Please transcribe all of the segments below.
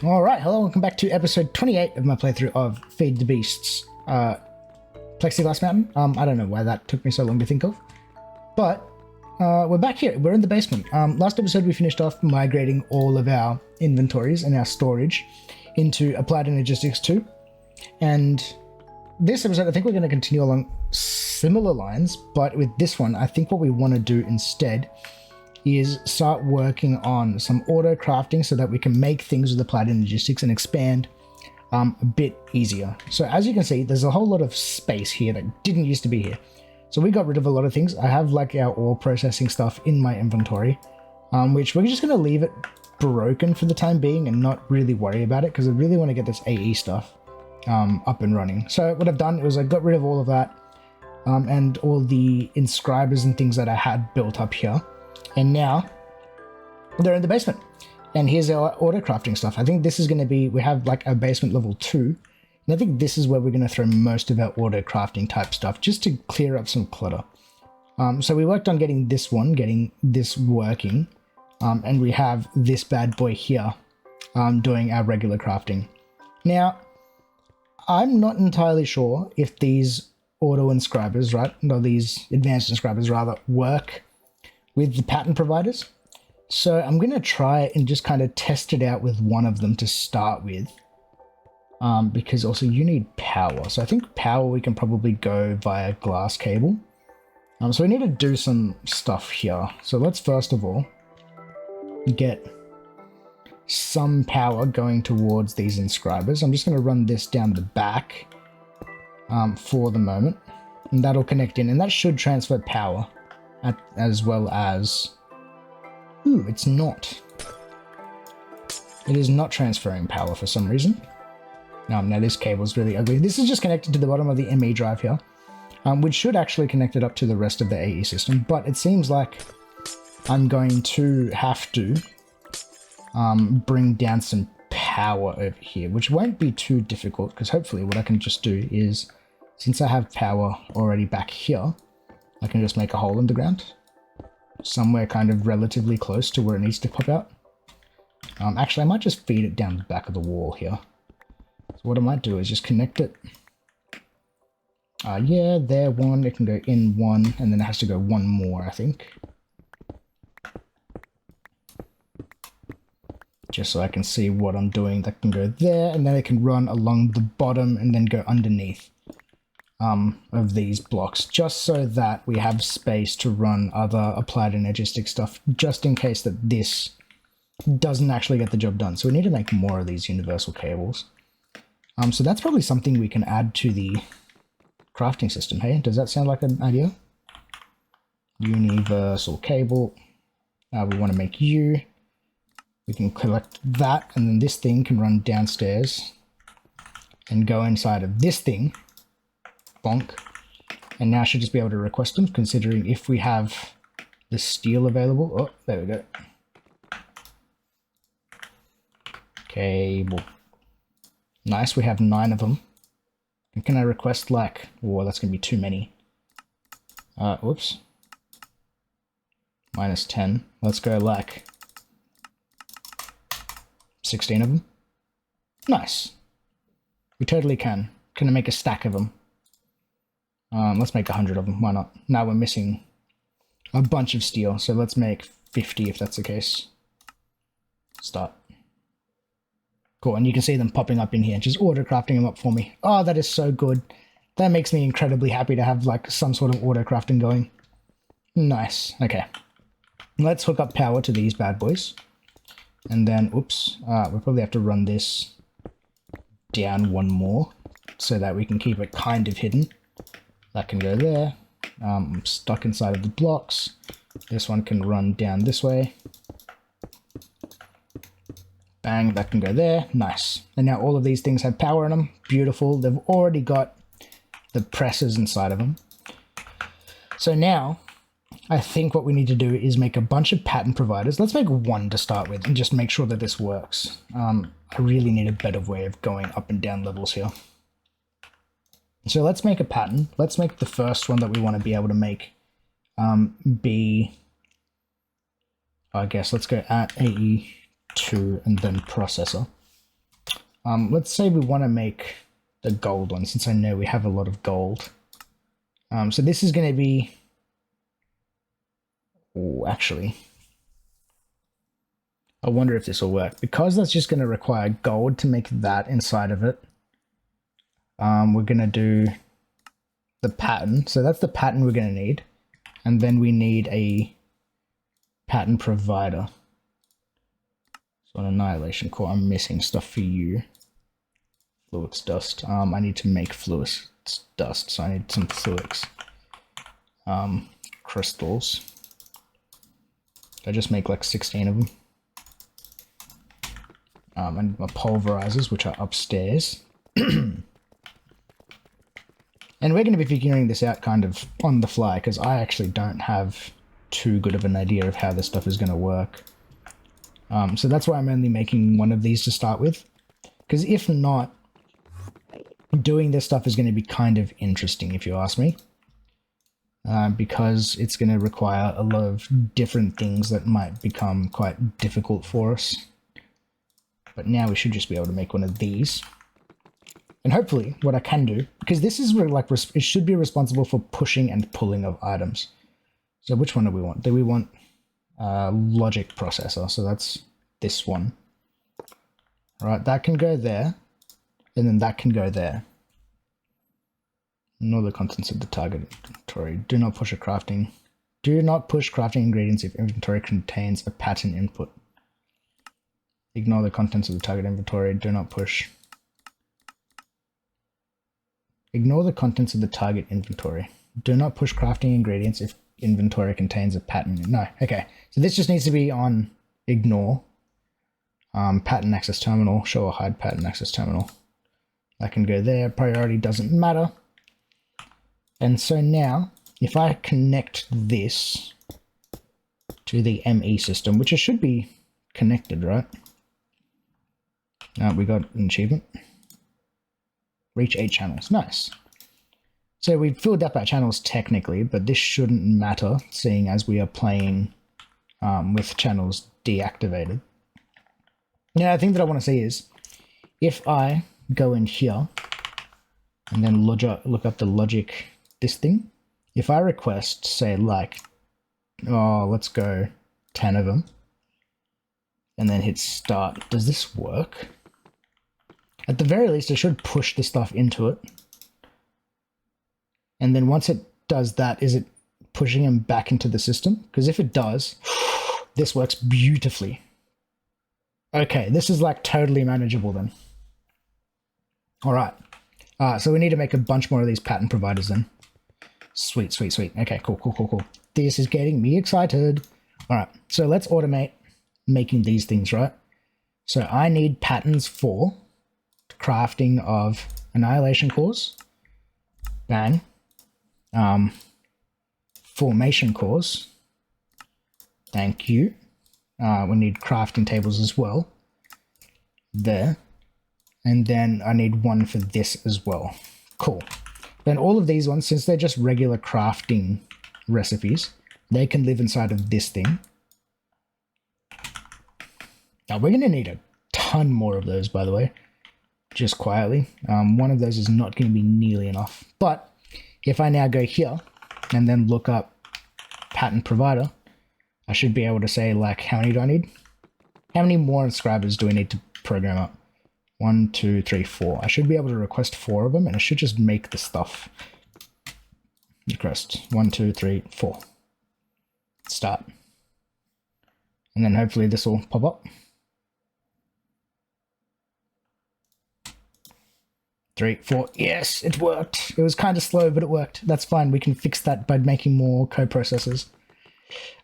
Alright, hello, welcome back to episode 28 of my playthrough of Feed the Beasts. Plexiglass Mountain. I don't know why that took me so long to think of. But, we're back here. We're in the basement. Last episode we finished off migrating all of our inventories and our storage into Applied Energistics 2. And this episode I think we're going to continue along similar lines, but with this one I think what we want to do instead is start working on some auto crafting so that we can make things with Applied Energistics and expand a bit easier. So as you can see, there's a whole lot of space here that didn't used to be here. So we got rid of a lot of things. I have like our ore processing stuff in my inventory, which we're just going to leave it broken for the time being and not really worry about it because I really want to get this AE stuff up and running. So what I've done was I got rid of all of that and all the inscribers and things that I had built up here. And now they're in the basement. And here's our auto crafting stuff. I think this is going to be, we have like a basement level 2. And I think this is where we're going to throw most of our auto crafting type stuff just to clear up some clutter. So we worked on getting this working. And we have this bad boy here doing our regular crafting. Now, I'm not entirely sure if these auto inscribers, right? No, these advanced inscribers rather work with the pattern providers. So I'm going to try and just kind of test it out with one of them to start with. Because also you need power. So I think power we can probably go via glass cable. So we need to do some stuff here. So let's first of all get some power going towards these inscribers. I'm just going to run this down the back for the moment. And that'll connect in and that should transfer power. As well as... Ooh, it's not. It is not transferring power for some reason. Now this cable is really ugly. This is just connected to the bottom of the ME drive here, which should actually connect it up to the rest of the AE system, but it seems like I'm going to have to bring down some power over here, which won't be too difficult, because hopefully what I can just do is, since I have power already back here, I can just make a hole in the ground, somewhere kind of relatively close to where it needs to pop out. Actually, I might just feed it down the back of the wall here. So what I might do is just connect it. Yeah, there one, it can go in one, and then it has to go one more, I think. Just so I can see what I'm doing. That can go there, and then it can run along the bottom and then go underneath. Of these blocks, just so that we have space to run other Applied Energistic stuff, just in case that this doesn't actually get the job done. So we need to make more of these universal cables. So that's probably something we can add to the crafting system. Hey, does that sound like an idea? Universal cable. We want to make you. We can collect that, and then this thing can run downstairs and go inside of this thing. Bonk. And now I should just be able to request them, considering if we have the steel available. Oh, there we go. Cable. Nice, we have 9 of them. And can I request like... Oh, that's going to be too many. Whoops. Minus 10. Let's go like 16 of them. Nice. We totally can. Can I make a stack of them? Let's make 100 of them, why not? Now we're missing a bunch of steel, so let's make 50 if that's the case. Start. Cool, and you can see them popping up in here, just auto crafting them up for me. Oh, that is so good. That makes me incredibly happy to have like some sort of auto crafting going. Nice, okay. Let's hook up power to these bad boys. And then, oops, we'll probably have to run this down one more so that we can keep it kind of hidden. That can go there. I'm stuck inside of the blocks. This one can run down this way. Bang, that can go there. Nice. And now all of these things have power in them. Beautiful. They've already got the presses inside of them. So now, I think what we need to do is make a bunch of pattern providers. Let's make one to start with and just make sure that this works. I really need a better way of going up and down levels here. So let's make a pattern. Let's make the first one that we want to be able to make be, I guess let's go at AE2 and then processor. Let's say we want to make the gold one, since I know we have a lot of gold. So this is going to be... Oh, actually, I wonder if this will work. Because that's just going to require gold to make that inside of it. We're going to do the pattern. So that's the pattern we're going to need. And then we need a pattern provider. So an annihilation core, I'm missing stuff for you. Fluix dust. I need to make Fluix dust, so I need some Fluix. Crystals. I just make like 16 of them. And my pulverizers, which are upstairs. And we're going to be figuring this out kind of on the fly, because I actually don't have too good of an idea of how this stuff is going to work. So that's why I'm only making one of these to start with. Because if not, doing this stuff is going to be kind of interesting, if you ask me. Because it's going to require a lot of different things that might become quite difficult for us. But now we should just be able to make one of these. And hopefully what I can do, because this is like, it should be responsible for pushing and pulling of items. So which one do we want? Do we want logic processor? So that's this one. All right, that can go there. And then that can go there. Ignore the contents of the target inventory. Do not push a crafting. Do not push crafting ingredients if inventory contains a pattern input. Ignore the contents of the target inventory. Do not push. Ignore the contents of the target inventory. Do not push crafting ingredients if inventory contains a pattern. No, okay. So this just needs to be on ignore. Pattern access terminal. Show or hide pattern access terminal. That can go there. Priority doesn't matter. And so now, if I connect this to the ME system, which it should be connected, right? We got an achievement. Reach 8 channels. Nice. So we've filled up our channels technically, but this shouldn't matter, seeing as we are playing with channels deactivated. Now, the thing that I want to see is, if I go in here and then look up the logic, this thing, if I request, say, like, oh, let's go 10 of them, and then hit start, does this work? At the very least, I should push the stuff into it. And then once it does that, is it pushing them back into the system? Because if it does, this works beautifully. Okay, this is like totally manageable then. All right. So we need to make a bunch more of these pattern providers then. Sweet, sweet, sweet. Okay, cool, cool, cool, cool. This is getting me excited. All right, so let's automate making these things, right? So I need patterns for crafting of annihilation cores. Bang. Formation cores. Thank you. We need crafting tables as well. There. And then I need one for this as well. Cool. Then all of these ones, since they're just regular crafting recipes, they can live inside of this thing. Now we're going to need a ton more of those, by the way. Just quietly. One of those is not going to be nearly enough. But if I now go here and then look up pattern provider, I should be able to say, like, how many do I need? How many more inscribers do we need to program up? 1, 2, 3, 4. I should be able to request 4 of them, and I should just make the stuff. Request 1, 2, 3, 4. Start. And then hopefully this will pop up. 3, 4. Yes, it worked. It was kind of slow, but it worked. That's fine. We can fix that by making more coprocessors.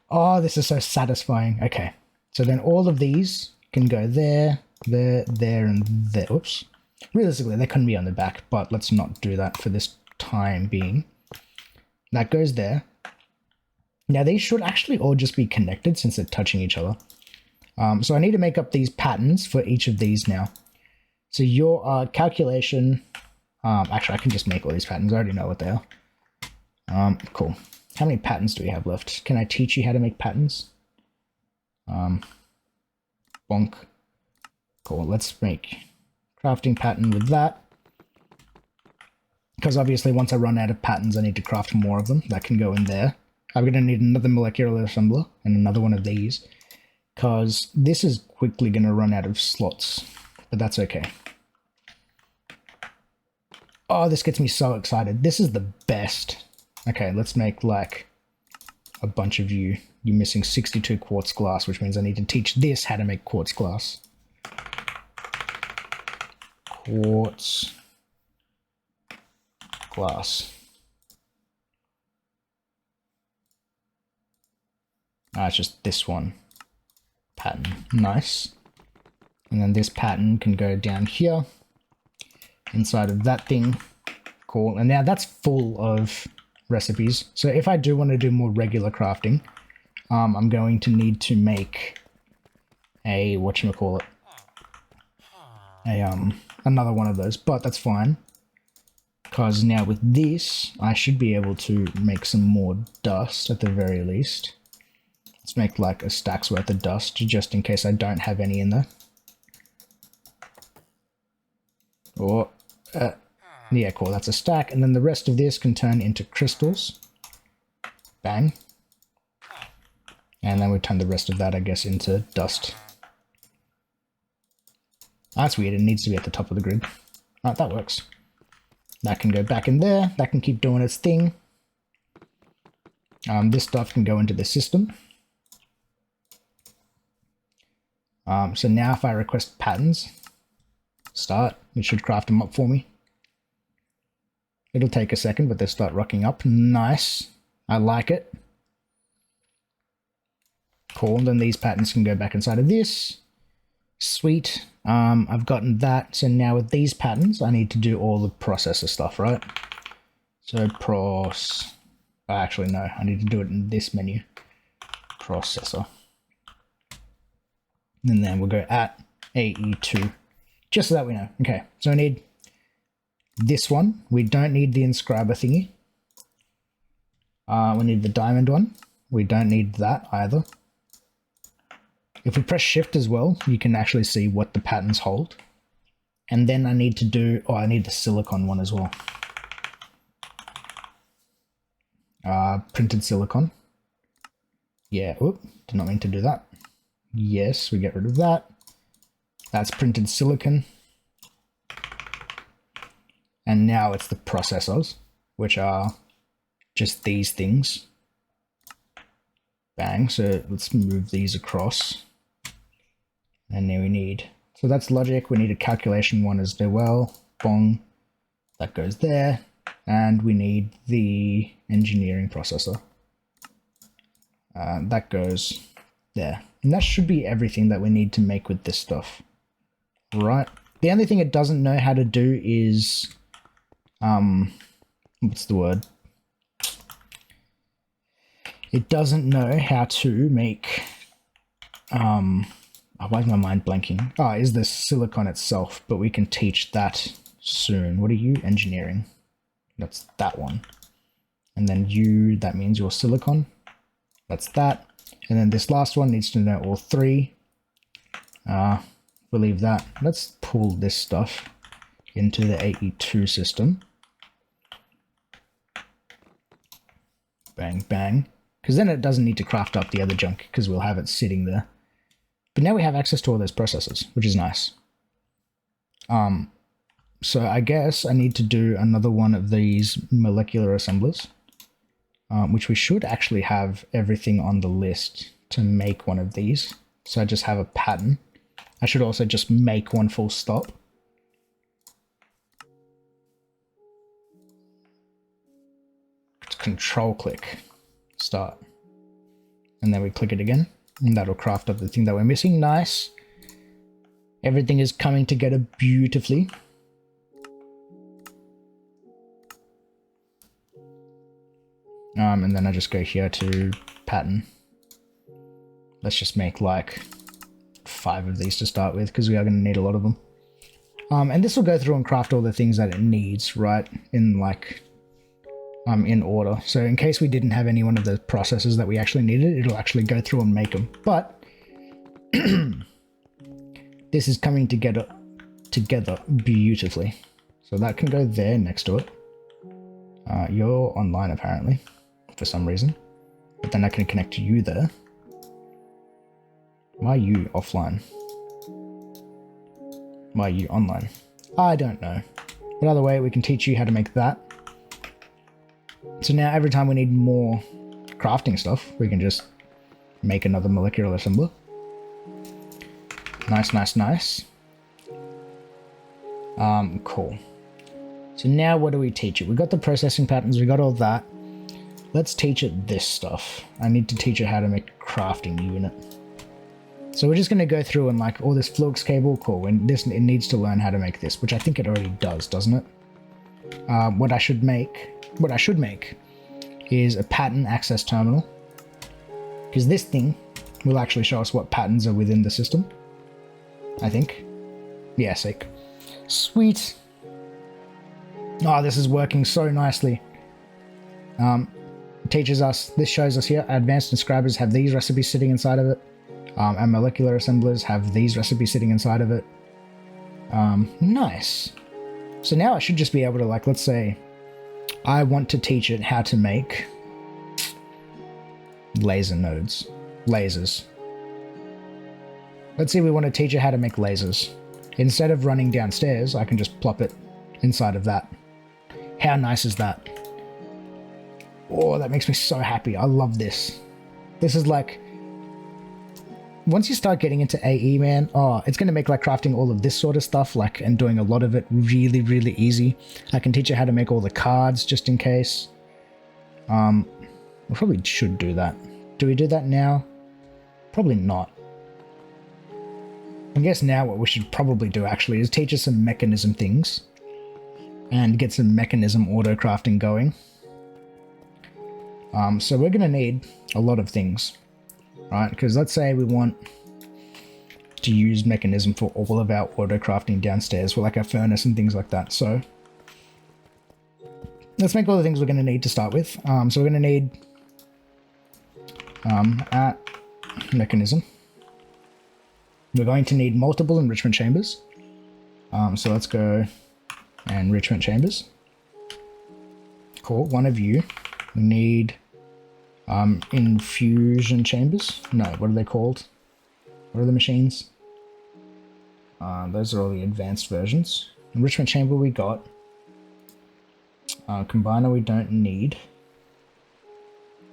Oh, this is so satisfying. Okay. So then all of these can go there, there, there, and there. Oops. Realistically, they couldn't be on the back, but let's not do that for this time being. That goes there. Now, these should actually all just be connected since they're touching each other. So I need to make up these patterns for each of these now. So your calculation... actually, I can just make all these patterns. I already know what they are. Cool. How many patterns do we have left? Can I teach you how to make patterns? Bonk. Cool. Let's make crafting pattern with that. Because obviously once I run out of patterns, I need to craft more of them. That can go in there. I'm going to need another molecular assembler and another one of these. Because this is quickly going to run out of slots. But that's okay. Oh, this gets me so excited. This is the best. Okay, let's make like a bunch of you. You're missing 62 quartz glass, which means I need to teach this how to make quartz glass. Quartz glass. Ah, it's just this one pattern. Nice. And then this pattern can go down here inside of that thing. Cool. And now that's full of recipes. So if I do want to do more regular crafting, I'm going to need to make a whatchamacallit, another one of those, but that's fine. Because now with this, I should be able to make some more dust at the very least. Let's make like a stack's worth of dust, just in case I don't have any in there. Or, yeah, cool, that's a stack. And then the rest of this can turn into crystals. Bang. And then we turn the rest of that, I guess, into dust. That's weird, it needs to be at the top of the grid. Alright, that works. That can go back in there, that can keep doing its thing. This stuff can go into the system. So now if I request patterns, start, it should craft them up for me. It'll take a second, but they start rocking up. Nice. I like it. Cool, and then these patterns can go back inside of this. Sweet. I've gotten that. So now with these patterns, I need to do all the processor stuff, right? So actually, no, I need to do it in this menu. Processor. And then we'll go at AE2, just so that we know. Okay, so I need this one. We don't need the inscriber thingy. We need the diamond one. We don't need that either. If we press shift as well, you can actually see what the patterns hold. And then I need to do, I need the silicon one as well. Printed silicon. Yeah, oop, did not mean to do that. Yes, we get rid of that. That's printed silicon. And now it's the processors, which are just these things. Bang, so let's move these across. And then we need, so that's logic, we need a calculation one as well. Bong, that goes there. And we need the engineering processor. That goes there. And that should be everything that we need to make with this stuff. Right. The only thing it doesn't know how to do is, what's the word? It doesn't know how to make, why is my mind blanking? Oh, is the silicon itself, but we can teach that soon. What are you? Engineering. That's that one. And then you, that means your silicon. That's that. And then this last one needs to know all three. We'll leave that. Let's pull this stuff into the AE2 system. Bang, bang. Because then it doesn't need to craft up the other junk, because we'll have it sitting there. But now we have access to all those processors, which is nice. So I guess I need to do another one of these molecular assemblers, which we should actually have everything on the list to make one of these. So I just have a pattern. I should also just make one full stop. Control click, start. And then we click it again, and that'll craft up the thing that we're missing. Nice. Everything is coming together beautifully. And then I just go here to pattern. Let's just make like 5 of these to start with, because we are going to need a lot of them. And this will go through and craft all the things that it needs, right? In like, in order. So in case we didn't have any one of the processes that we actually needed, it'll actually go through and make them. But this is coming together together beautifully. So that can go there next to it. You're online apparently, for some reason. But then I can connect you there. Why are you offline? Why are you online? I don't know. But either way, we can teach you how to make that. So now every time we need more crafting stuff, we can just make another molecular assembler. Nice, nice, nice. Cool. So now what do we teach it? We got the processing patterns, we got all that. Let's teach it this stuff. I need to teach it how to make a crafting unit. So we're just going to go through and like all this flux cable, cool, and this, it needs to learn how to make this, which I think it already does, doesn't it? What I should make is a pattern access terminal, because this thing will actually show us what patterns are within the system, I think. Yeah, sick. Sweet. Oh, this is working so nicely. It teaches us, this shows us here, advanced inscribers have these recipes sitting inside of it. And molecular assemblers have these recipes sitting inside of it. Nice. So now I should just be able to, like, let's say I want to teach it how to make laser nodes. Lasers. Let's say we want to teach it how to make lasers. Instead of running downstairs, I can just plop it inside of that. How nice is that? Oh, that makes me so happy. I love this. This is like... Once you start getting into AE, man, oh, it's going to make like crafting all of this sort of stuff, like, and doing a lot of it really, really easy. I can teach you how to make all the cards just in case. We probably should do that. Do we do that now? Probably not. I guess now what we should probably do actually is teach us some mechanism things and get some mechanism auto crafting going. So we're going to need a lot of things. Right, because let's say we want to use mechanism for all of our auto crafting downstairs for like our furnace and things like that. So let's make all the things we're going to need to start with. So we're going to need at mechanism. We're going to need multiple enrichment chambers. So let's go enrichment chambers. Cool. One of you. We need infusion chambers. No, what are they called? What are the machines? Those are all the advanced versions. Enrichment chamber we got. Combiner we don't need.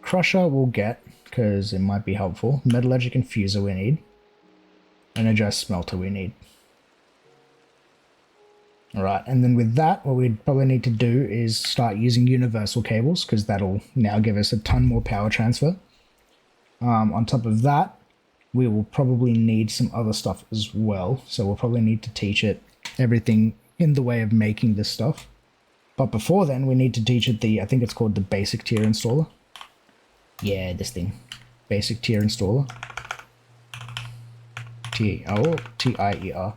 Crusher we'll get, because it might be helpful. Metallurgic infuser we need. Energized smelter we need. Alright, and then with that, what we'd probably need to do is start using universal cables, because that'll now give us a ton more power transfer. On top of that, we will probably need some other stuff as well. So we'll probably need to teach it everything in the way of making this stuff. But before then, we need to teach it the, I think it's called the basic tier installer. Yeah, this thing. Basic tier installer. T-I-E-R.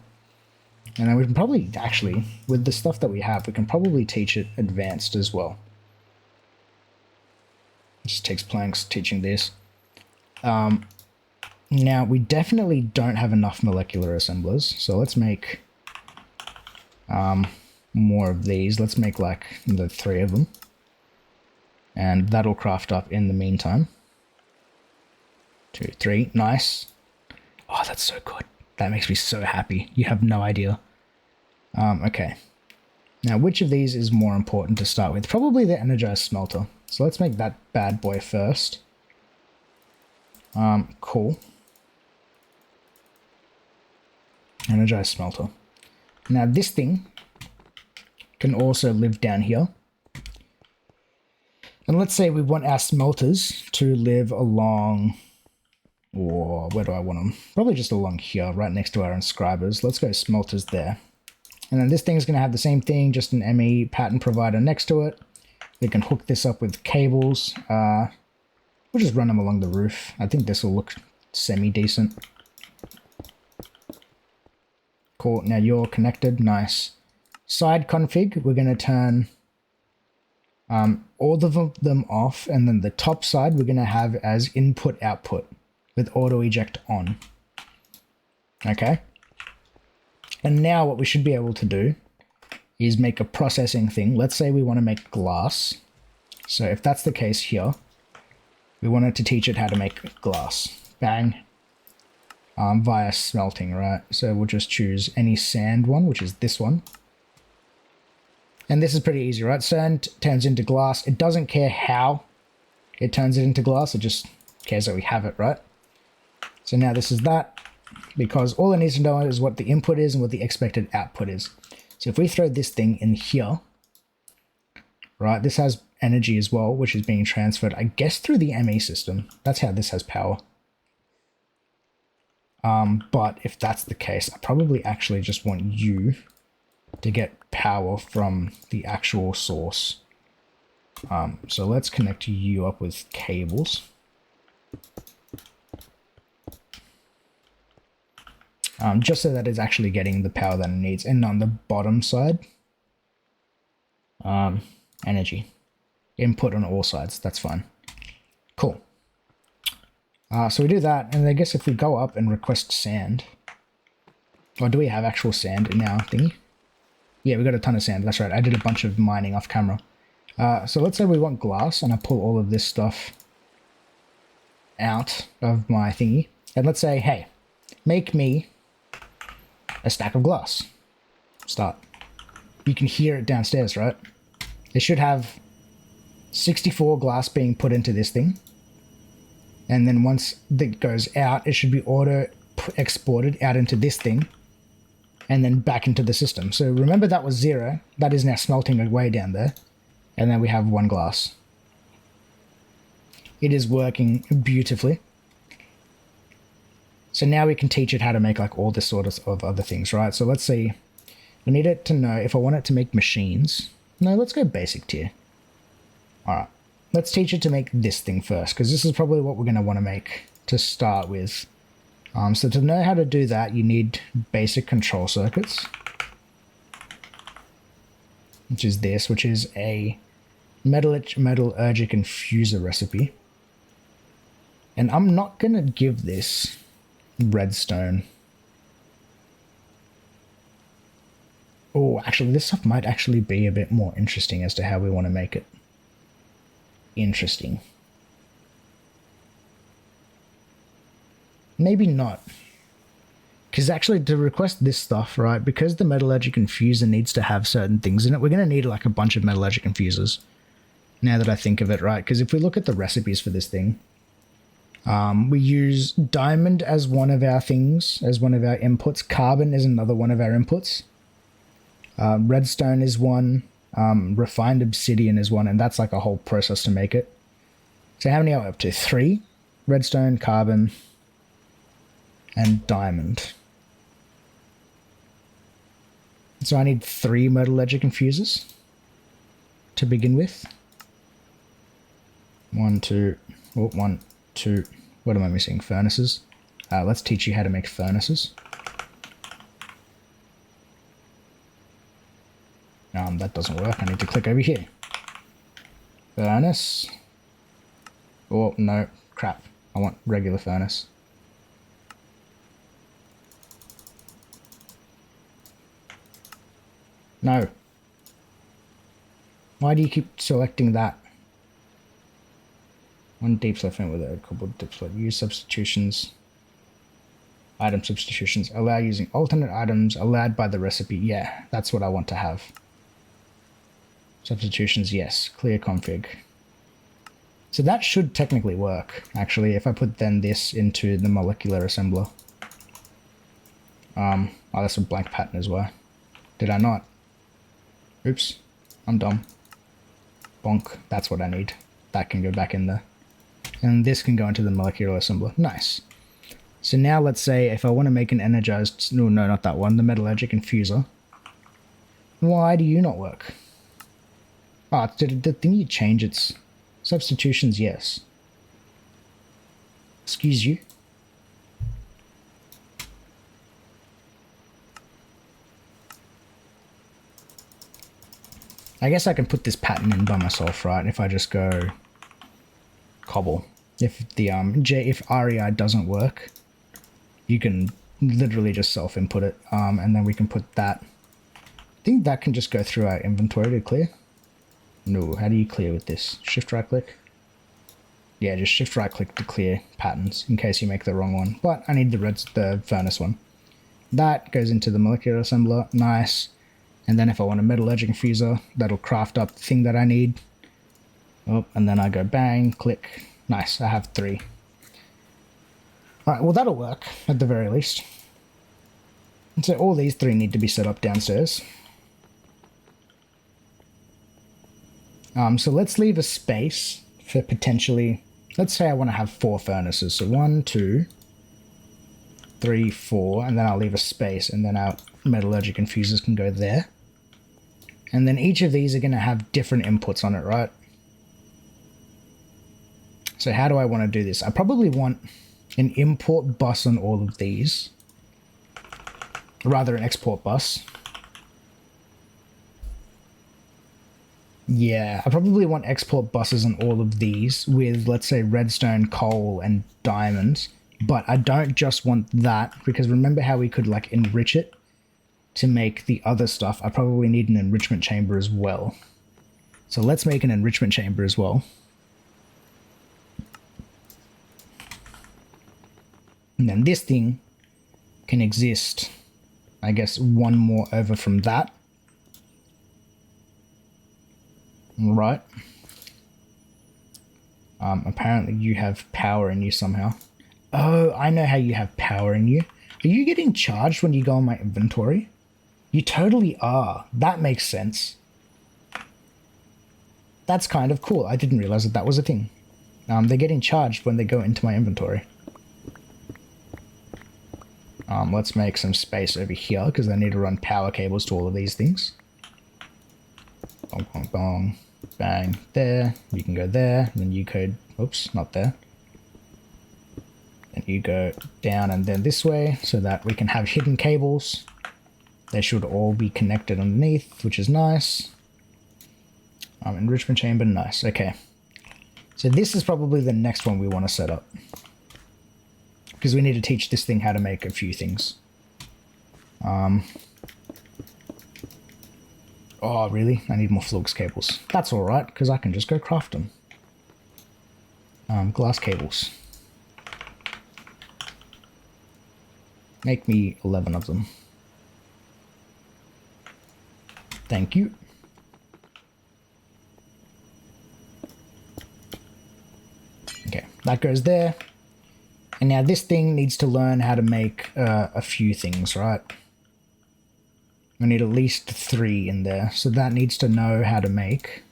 And then we can probably, actually, with the stuff that we have, we can probably teach it advanced as well. It just takes planks teaching this. Now, we definitely don't have enough molecular assemblers, so let's make more of these. Let's make like the 3 of them. And that'll craft up in the meantime. 2, 3, nice. Oh, that's so good. That makes me so happy. You have no idea. Okay. Now, which of these is more important to start with? Probably the energized smelter. So let's make that bad boy first. Cool. Energized smelter. Now, this thing can also live down here. And let's say we want our smelters to live along... Or where do I want them? Probably just along here, right next to our inscribers. Let's go smelters there. And then this thing is going to have the same thing, just an ME pattern provider next to it. We can hook this up with cables. We'll just run them along the roof. I think this will look semi-decent. Cool. Now you're connected. Nice. Side config, we're going to turn all of them off. And then the top side we're going to have as input-output with auto eject on. Okay. And now what we should be able to do is make a processing thing. Let's say we want to make glass. So if that's the case here, we wanted to teach it how to make glass. Bang. Via smelting, right? So we'll just choose any sand one, which is this one. And this is pretty easy, right? Sand turns into glass. It doesn't care how it turns it into glass. It just cares that we have it, right? So now this is that, because all it needs to know is what the input is and what the expected output is. So if we throw this thing in here, right, this has energy as well, which is being transferred, I guess, through the ME system. That's how this has power. But if that's the case, I probably actually just want you to get power from the actual source. So let's connect you up with cables. Just so that it's actually getting the power that it needs. And on the bottom side, energy. Input on all sides, that's fine. Cool. So we do that, and I guess if we go up and request sand, or do we have actual sand in our thingy? Yeah, we got a ton of sand, that's right. I did a bunch of mining off camera. So let's say we want glass, and I pull all of this stuff out of my thingy. And let's say, hey, make me a stack of glass. Start. You can hear it downstairs, right? It should have 64 glass being put into this thing. And then once it goes out, it should be auto-exported out into this thing. And then back into the system. So remember that was 0. That is now smelting away down there. And then we have 1 glass. It is working beautifully. So now we can teach it how to make like all this sort of other things, right? So let's see. I need it to know if I want it to make machines. No, let's go basic tier. All right. Let's teach it to make this thing first, because this is probably what we're going to want to make to start with. So to know how to do that, you need basic control circuits, which is this, which is a metallurgic infuser recipe. And I'm not going to give this redstone. Oh, actually, this stuff might actually be a bit more interesting as to how we want to make it. Interesting. Maybe not. Because actually to request this stuff, right, because the metallurgic infuser needs to have certain things in it, we're going to need like a bunch of metallurgic infusers. Now that I think of it, right, because if we look at the recipes for this thing, we use diamond as one of our things, as one of our inputs. Carbon is another one of our inputs. Redstone is one. Refined obsidian is one, and that's like a whole process to make it. So how many are we up to? 3? Redstone, carbon, and diamond. So I need 3 metallurgic infusers to begin with. 1, 2, oh, 1, 2, what am I missing? Furnaces. Let's teach you how to make furnaces. That doesn't work. I need to click over here. Furnace. Oh, no. Crap. I want regular furnace. No. Why do you keep selecting that? 1 deep slot flint with a couple of deep slot. Use substitutions. Item substitutions. Allow using alternate items allowed by the recipe. Yeah, that's what I want to have. Substitutions, yes. Clear config. So that should technically work, actually, if I put then this into the molecular assembler. Oh, that's a blank pattern as well. Did I not? Oops. I'm dumb. Bonk. That's what I need. That can go back in there. And this can go into the molecular assembler. Nice. So now let's say if I want to make an energized... No, not that one. The metallurgic infuser. Why do you not work? Oh, did the thingy change its substitutions? Yes. Excuse you. I guess I can put this pattern in by myself, right? If I just go cobble. If the if REI doesn't work, you can literally just self-input it, and then we can put that. I think that can just go through our inventory to clear. No, how do you clear with this? Shift right click? Yeah, just shift right click to clear patterns in case you make the wrong one. But I need the furnace one. That goes into the molecular assembler. Nice. And then if I want a metallurgic infuser, that'll craft up the thing that I need. Oh, and then I go bang, click. Nice, I have 3. Alright, well that'll work at the very least. And so all these 3 need to be set up downstairs. So let's leave a space for potentially, let's say I want to have 4 furnaces. So 1, 2, 3, 4, and then I'll leave a space, and then our metallurgic infusers can go there. And then each of these are going to have different inputs on it, right? So how do I want to do this? I probably want an import bus on all of these. Rather, an export bus. Yeah, I probably want export buses on all of these with, let's say, redstone, coal, and diamonds. But I don't just want that, because remember how we could, like, enrich it to make the other stuff? I probably need an enrichment chamber as well. So let's make an enrichment chamber as well. And then this thing can exist, I guess, one more over from that. Right. Apparently you have power in you somehow. Oh, I know how you have power in you. Are you getting charged when you go on my inventory? You totally are. That makes sense. That's kind of cool. I didn't realize that that was a thing. They're getting charged when they go into my inventory. Let's make some space over here, because I need to run power cables to all of these things. Bong, bong, bong. Bang. There. You can go there. And then you code... Oops, not there. And you go down and then this way, so that we can have hidden cables. They should all be connected underneath, which is nice. Enrichment chamber, nice. Okay. So this is probably the next one we want to set up. Because we need to teach this thing how to make a few things. Oh, really? I need more flux cables. That's alright, because I can just go craft them. Glass cables. Make me 11 of them. Thank you. Okay, that goes there. And now this thing needs to learn how to make a few things, right? We need at least 3 in there. So that needs to know how to make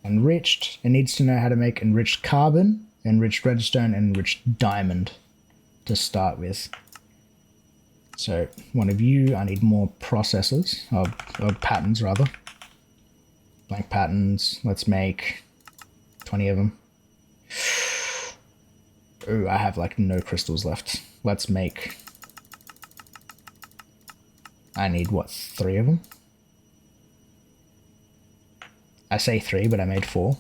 enriched. It needs to know how to make enriched carbon, enriched redstone, and enriched diamond to start with. So one of you, I need more processors, or patterns rather. Blank patterns. Let's make 20 of them. Ooh, I have like no crystals left. Let's make... I need, what, 3 of them? I say 3, but I made 4.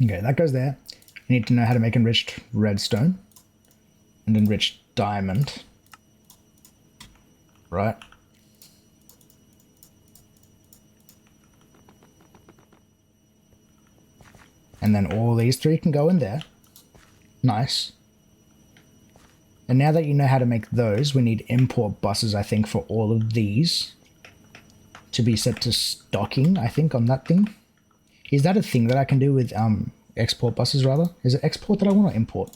Okay, that goes there. I need to know how to make enriched redstone and enriched diamond. Right. And then all these 3 can go in there. Nice. And now that you know how to make those, we need import buses, I think, for all of these to be set to stocking, I think, on that thing. Is that a thing that I can do with export buses, rather? Is it export that I want to import?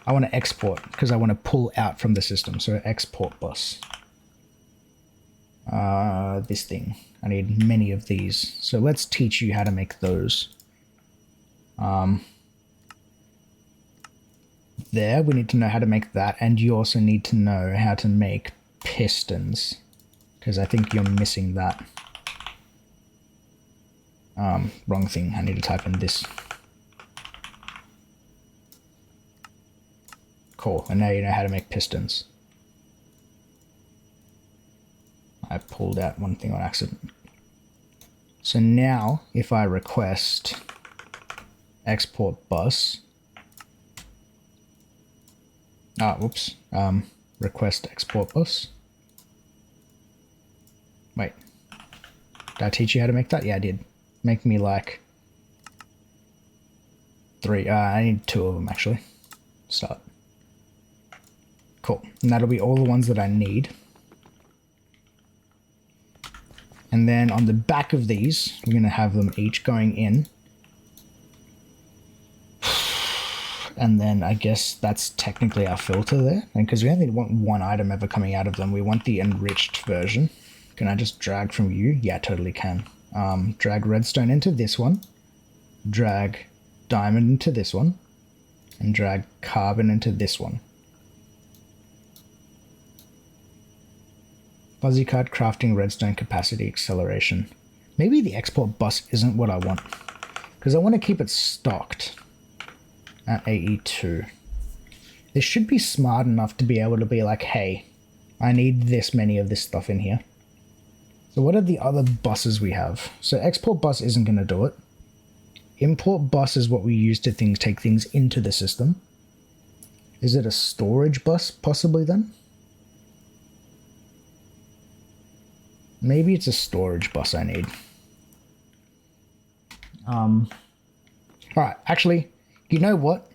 I want to export, because I want to pull out from the system. So export bus. This thing. I need many of these. So let's teach you how to make those. There, we need to know how to make that, and you also need to know how to make pistons, because I think you're missing that. Wrong thing, I need to type in this. Cool, and now you know how to make pistons. I pulled out one thing on accident. So now, if I request export bus, Whoops. Request export bus. Wait. Did I teach you how to make that? Yeah, I did. Make me like 3. I need 2 of them actually. Start. Cool. And that'll be all the ones that I need. And then on the back of these, we're going to have them each going in. And then I guess that's technically our filter there. And because we only want one item ever coming out of them, we want the enriched version. Can I just drag from you? Yeah, totally can. Drag redstone into this one. Drag diamond into this one. And drag carbon into this one. Fuzzy card crafting redstone capacity acceleration. Maybe the export bus isn't what I want. Because I want to keep it stocked at AE2. This should be smart enough to be able to be like, hey, I need this many of this stuff in here. So what are the other buses we have? So export bus isn't going to do it. Import bus is what we use to take things into the system. Is it a storage bus possibly then? Maybe it's a storage bus I need. Alright, actually, you know what?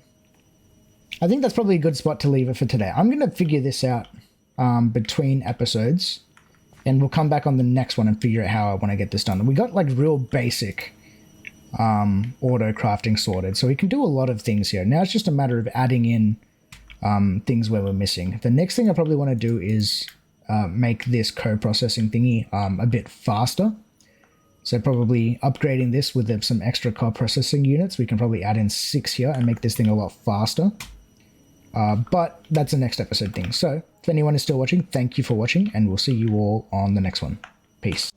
I think that's probably a good spot to leave it for today. I'm going to figure this out between episodes, and we'll come back on the next one and figure out how I want to get this done. We got like real basic auto crafting sorted, so we can do a lot of things here. Now it's just a matter of adding in things where we're missing. The next thing I probably want to do is make this co-processing thingy a bit faster. So probably upgrading this with some extra co-processing units. We can probably add in 6 here and make this thing a lot faster. But that's a next episode thing. So if anyone is still watching, thank you for watching, and we'll see you all on the next one. Peace.